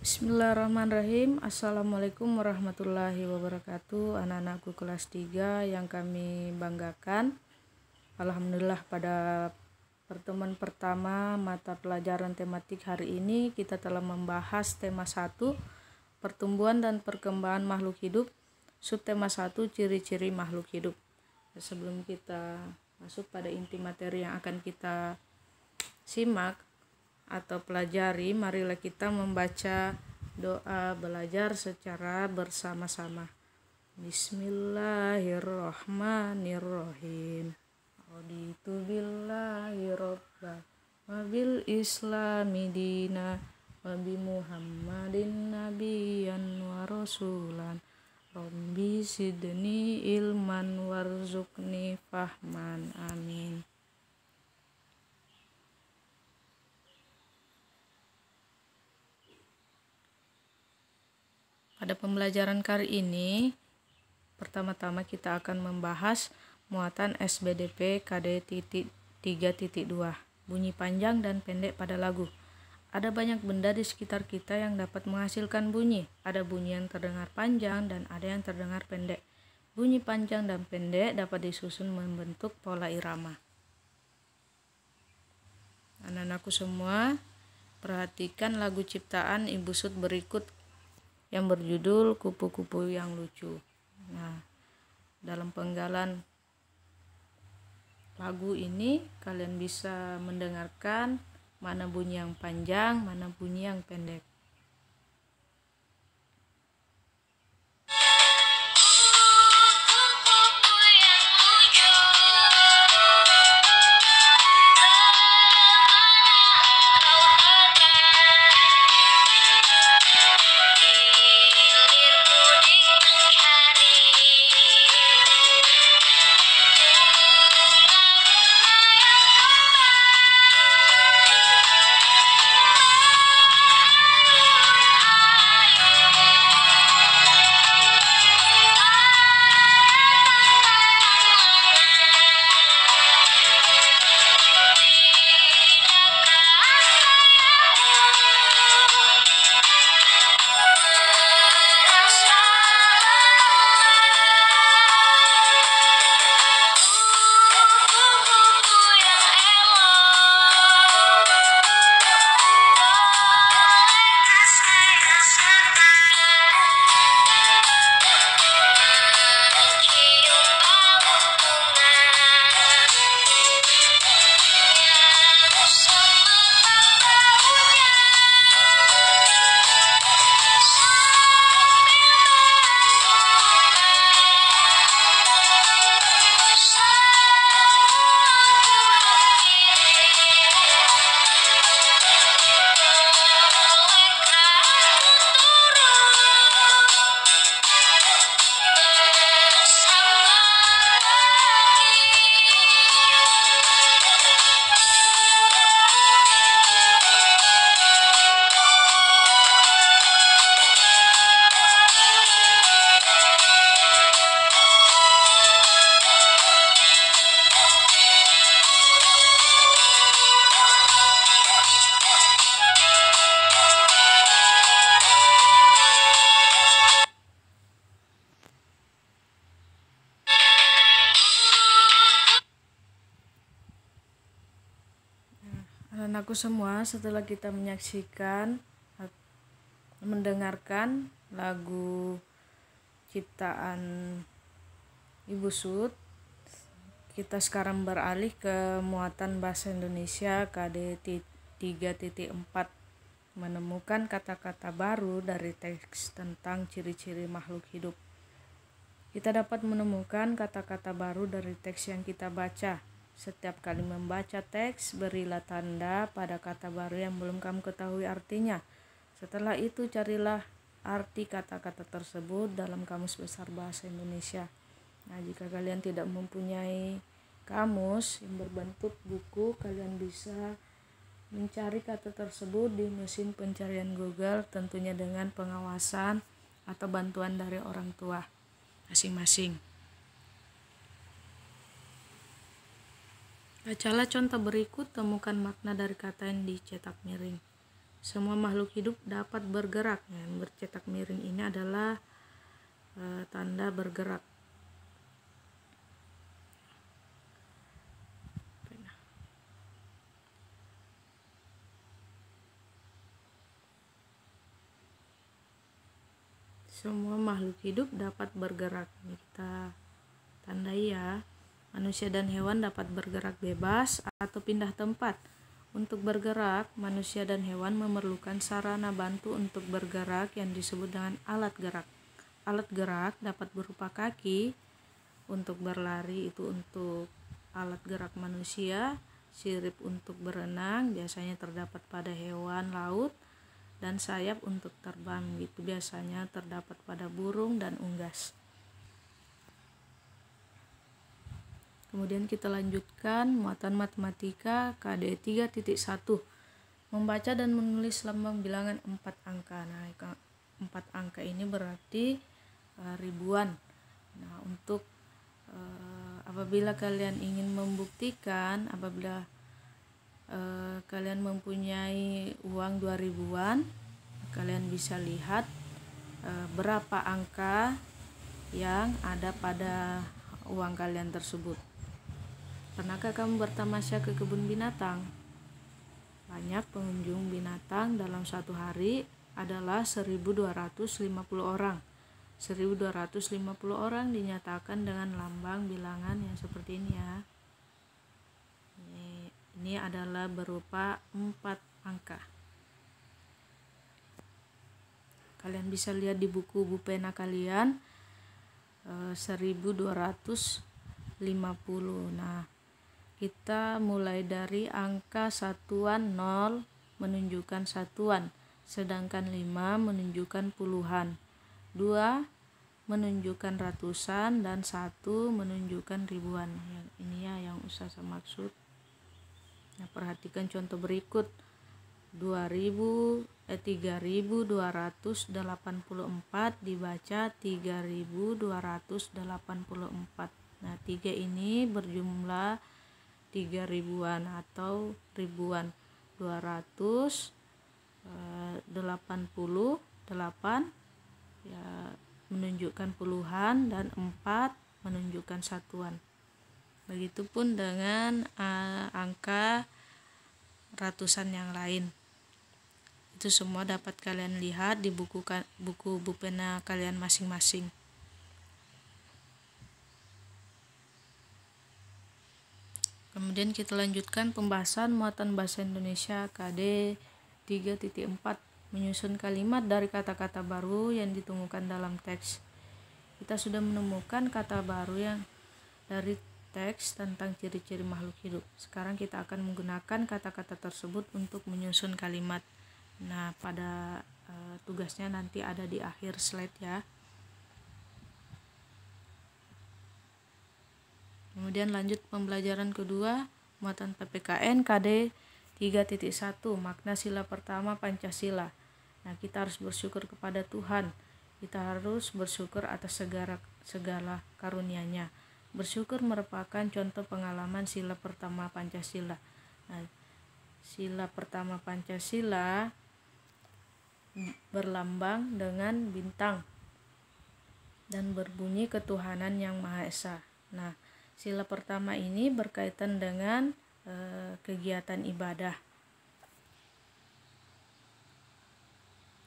Bismillahirrahmanirrahim. Assalamualaikum warahmatullahi wabarakatuh. Anak-anakku kelas 3 yang kami banggakan. Alhamdulillah pada pertemuan pertama mata pelajaran tematik hari ini kita telah membahas tema 1, pertumbuhan dan perkembangan makhluk hidup. Subtema 1, ciri-ciri makhluk hidup. Sebelum kita masuk pada inti materi yang akan kita simak atau pelajari, marilah kita membaca doa belajar secara bersama-sama. Bismillahirrahmanirrahim. Raditu billahi robba wa bil islami dina wa bi muhammadin nabiyan wa rasulan rabbi sidni ilman warzuqni fahman. Amin. Pada pembelajaran kali ini, pertama-tama kita akan membahas muatan SBDP KD 3.2, bunyi panjang dan pendek pada lagu. Ada banyak benda di sekitar kita yang dapat menghasilkan bunyi. Ada bunyi yang terdengar panjang dan ada yang terdengar pendek. Bunyi panjang dan pendek dapat disusun membentuk pola irama. Anak-anakku semua, perhatikan lagu ciptaan Ibu Sud berikut yang berjudul Kupu-kupu yang lucu. Nah, dalam penggalan lagu ini kalian bisa mendengarkan mana bunyi yang panjang, mana bunyi yang pendek. Anak-anakku semua, setelah kita mendengarkan lagu ciptaan Ibu Sud, kita sekarang beralih ke muatan bahasa Indonesia KD 3.4, menemukan kata-kata baru dari teks tentang ciri-ciri makhluk hidup. Kita dapat menemukan kata-kata baru dari teks yang kita baca. Setiap kali membaca teks, berilah tanda pada kata baru yang belum kamu ketahui artinya. Setelah itu, carilah arti kata-kata tersebut dalam Kamus Besar Bahasa Indonesia. Nah, jika kalian tidak mempunyai kamus yang berbentuk buku, kalian bisa mencari kata tersebut di mesin pencarian Google, tentunya dengan pengawasan atau bantuan dari orang tua masing-masing. Bacalah contoh berikut, temukan makna dari kata yang dicetak miring. semua makhluk hidup dapat bergerak. Yang bercetak miring ini adalah tanda bergerak. Semua makhluk hidup dapat bergerak. Ini kita tandai ya. Manusia dan hewan dapat bergerak bebas atau pindah tempat. Untuk bergerak, manusia dan hewan memerlukan sarana bantu untuk bergerak yang disebut dengan alat gerak. Alat gerak dapat berupa kaki untuk berlari, itu untuk alat gerak manusia, sirip untuk berenang, biasanya terdapat pada hewan laut, dan sayap untuk terbang, itu biasanya terdapat pada burung dan unggas. Kemudian kita lanjutkan muatan matematika KD 3.1, membaca dan menulis lambang bilangan 4 angka. Nah, 4 angka ini berarti ribuan. Nah, untuk apabila kalian ingin membuktikan, apabila kalian mempunyai uang 2000-an, kalian bisa lihat berapa angka yang ada pada uang kalian tersebut. Pernahkah kamu bertamasya ke kebun binatang? Banyak pengunjung binatang dalam satu hari adalah 1250 orang. 1250 orang dinyatakan dengan lambang bilangan yang seperti ini ya. Ini adalah berupa 4 angka. Kalian bisa lihat di buku pena kalian 1250. Nah, kita mulai dari angka satuan 0 menunjukkan satuan, sedangkan 5 menunjukkan puluhan, 2 menunjukkan ratusan, dan 1 menunjukkan ribuan. Ini ya yang Ustazah maksud. Nah, perhatikan contoh berikut. 3284 dibaca 3284. Nah, 3 ini berjumlah 3 ribuan atau ribuan. 288 ya menunjukkan puluhan, dan 4 menunjukkan satuan. Begitupun dengan angka ratusan yang lain. Itu semua dapat kalian lihat di buku pena kalian masing-masing. Kemudian kita lanjutkan pembahasan muatan bahasa Indonesia KD 3.4, menyusun kalimat dari kata-kata baru yang ditemukan dalam teks. Kita sudah menemukan kata baru yang dari teks tentang ciri-ciri makhluk hidup. Sekarang kita akan menggunakan kata-kata tersebut untuk menyusun kalimat. Nah, pada tugasnya nanti ada di akhir slide ya. Kemudian lanjut pembelajaran kedua, muatan PPKN KD 3.1, makna sila pertama Pancasila. Nah, kita harus bersyukur kepada Tuhan. Kita harus bersyukur atas segala karunia-Nya. Bersyukur merupakan contoh pengalaman sila pertama Pancasila. Nah, sila pertama Pancasila berlambang dengan bintang dan berbunyi ketuhanan yang Maha Esa. Nah, sila pertama ini berkaitan dengan kegiatan ibadah.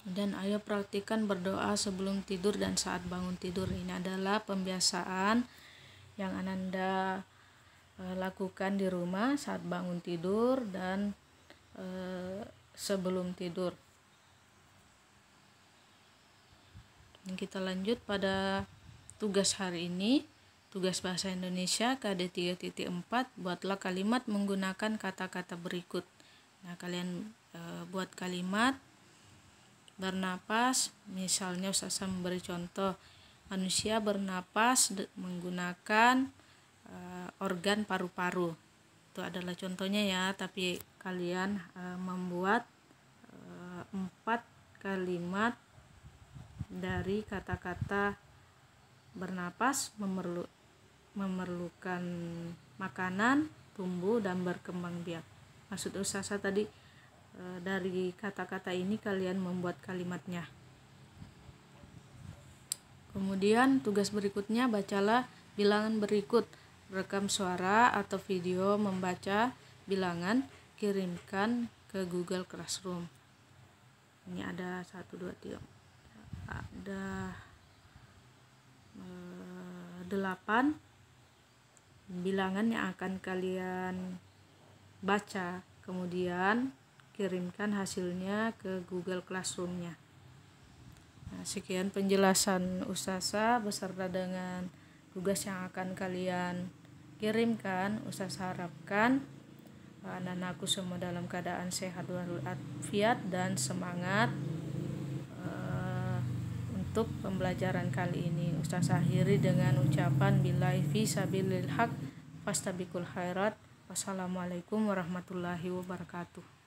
Dan ayo praktikkan berdoa sebelum tidur dan saat bangun tidur. Ini adalah pembiasaan yang Ananda lakukan di rumah saat bangun tidur dan sebelum tidur. Dan kita lanjut pada tugas hari ini. Tugas bahasa Indonesia KD 3.4, buatlah kalimat menggunakan kata-kata berikut. Nah, kalian buat kalimat bernapas, misalnya Ustazah memberi contoh, manusia bernapas menggunakan organ paru-paru. Itu adalah contohnya ya, tapi kalian membuat 4 kalimat dari kata-kata bernapas, memerlukan makanan, tumbuh, dan berkembang biak. Maksud Ustazah tadi Dari kata-kata ini kalian membuat kalimatnya. Kemudian tugas berikutnya, bacalah bilangan berikut. Rekam suara atau video membaca bilangan, kirimkan ke Google Classroom. Ini ada 1, 2, 3, ada 8 bilangan yang akan kalian baca, kemudian kirimkan hasilnya ke Google Classroom-nya. Nah, sekian penjelasan Ustazah beserta dengan tugas yang akan kalian kirimkan. Ustazah harapkan anak-anakku semua dalam keadaan sehat walafiat dan semangat untuk pembelajaran kali ini. Ustazah akhiri dengan ucapan billahi fi sabilil haq fastabiqul khairat. Wassalamualaikum warahmatullahi wabarakatuh.